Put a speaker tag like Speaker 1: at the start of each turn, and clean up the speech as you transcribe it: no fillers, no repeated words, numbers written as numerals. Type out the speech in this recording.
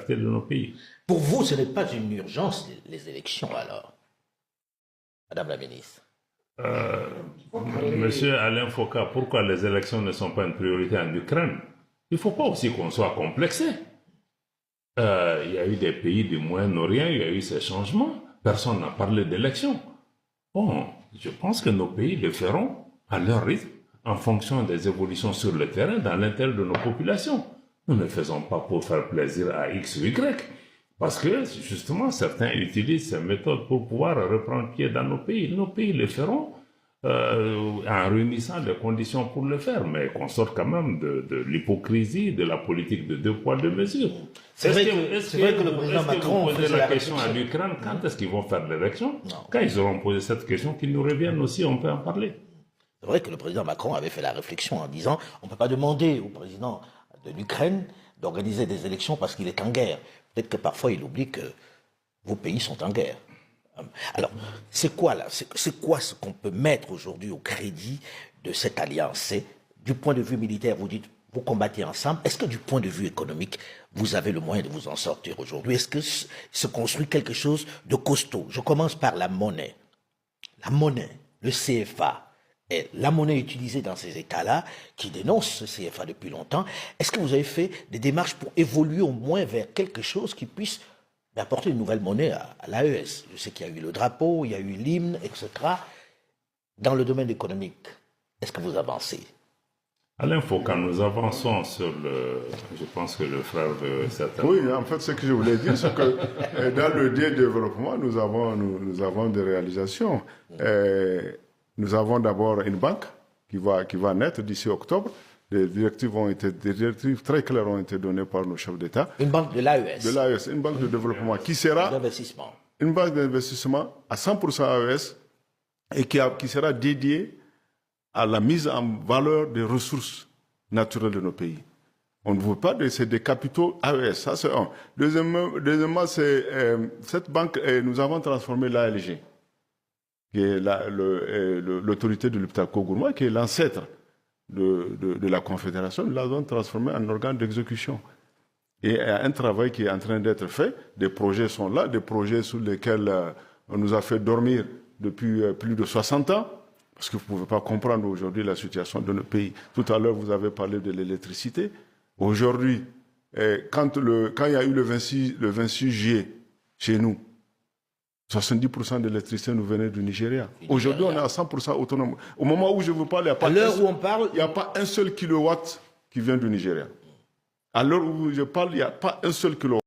Speaker 1: stabilité de nos pays.
Speaker 2: Pour vous, ce n'est pas une urgence, les élections, alors, Madame la ministre?
Speaker 1: Monsieur Alain Foucault, pourquoi les élections ne sont pas une priorité en Ukraine? Il ne faut pas aussi qu'on soit complexé. Il y a eu des pays du Moyen-Orient, il y a eu ces changements. Personne n'a parlé d'élections. Bon, je pense que nos pays le feront à leur rythme, en fonction des évolutions sur le terrain, dans l'intérêt de nos populations. Nous ne faisons pas pour faire plaisir à X ou Y. Parce que, justement, certains utilisent ces méthodes pour pouvoir reprendre pied dans nos pays. Nos pays le feront en réunissant les conditions pour le faire, mais qu'on sorte quand même de l'hypocrisie, de la politique de 2 poids 2 mesures.
Speaker 2: C'est vrai que le président Macron
Speaker 1: posez la question à l'Ukraine, quand est-ce qu'ils vont faire l'élection? Quand ils auront posé cette question, qu'ils nous reviennent aussi, on peut en parler.
Speaker 2: C'est vrai que le président Macron avait fait la réflexion en disant on ne peut pas demander au président de l'Ukraine d'organiser des élections parce qu'il est en guerre. Peut-être que parfois il oublie que vos pays sont en guerre. Alors, c'est quoi là? C'est quoi ce qu'on peut mettre aujourd'hui au crédit de cette alliance? C'est du point de vue militaire, vous dites, vous combattez ensemble. Est-ce que du point de vue économique, vous avez le moyen de vous en sortir aujourd'hui? Est-ce que se construit quelque chose de costaud? Je commence par la monnaie. La monnaie, le CFA, et la monnaie utilisée dans ces États-là, qui dénoncent ce CFA depuis longtemps. Est-ce que vous avez fait des démarches pour évoluer au moins vers quelque chose qui puisse apporter une nouvelle monnaie à l'AES? Je sais qu'il y a eu le drapeau, il y a eu l'hymne, etc. Dans le domaine économique, est-ce que vous avancez?
Speaker 1: Alain Foucault, nous avançons sur le... Je pense que le frère veut certainement...
Speaker 3: Oui, en fait, ce que je voulais dire, c'est que dans le développement, nous avons des réalisations. Nous avons d'abord une banque qui va naître d'ici octobre. Des directives très claires ont été données par nos chefs d'État.
Speaker 2: Une banque de l'AES.
Speaker 3: De l'AES, une banque de développement qui sera
Speaker 2: d'investissement.
Speaker 3: Une banque d'investissement à 100% AES et qui sera dédiée à la mise en valeur des ressources naturelles de nos pays. On ne veut pas c'est des capitaux AES, ça c'est un. Deuxièmement, c'est cette banque, nous avons transformé l'ALG, qui est l'autorité de l'Iptako-Gourma, qui est l'ancêtre de la Confédération. Nous l'avons transformé en organe d'exécution. Et un travail qui est en train d'être fait, des projets sont là, des projets sur lesquels on nous a fait dormir depuis plus de 60 ans, parce que vous ne pouvez pas comprendre aujourd'hui la situation de nos pays. Tout à l'heure, vous avez parlé de l'électricité. Aujourd'hui, quand il y a eu le 26 juillet, chez nous, 70% de l'électricité nous venait du Nigeria. Aujourd'hui, on est à 100% autonome. Au moment où je vous parle, il n'y a pas un seul kilowatt qui vient du Nigeria. À l'heure où je parle, il n'y a pas un seul kilowatt.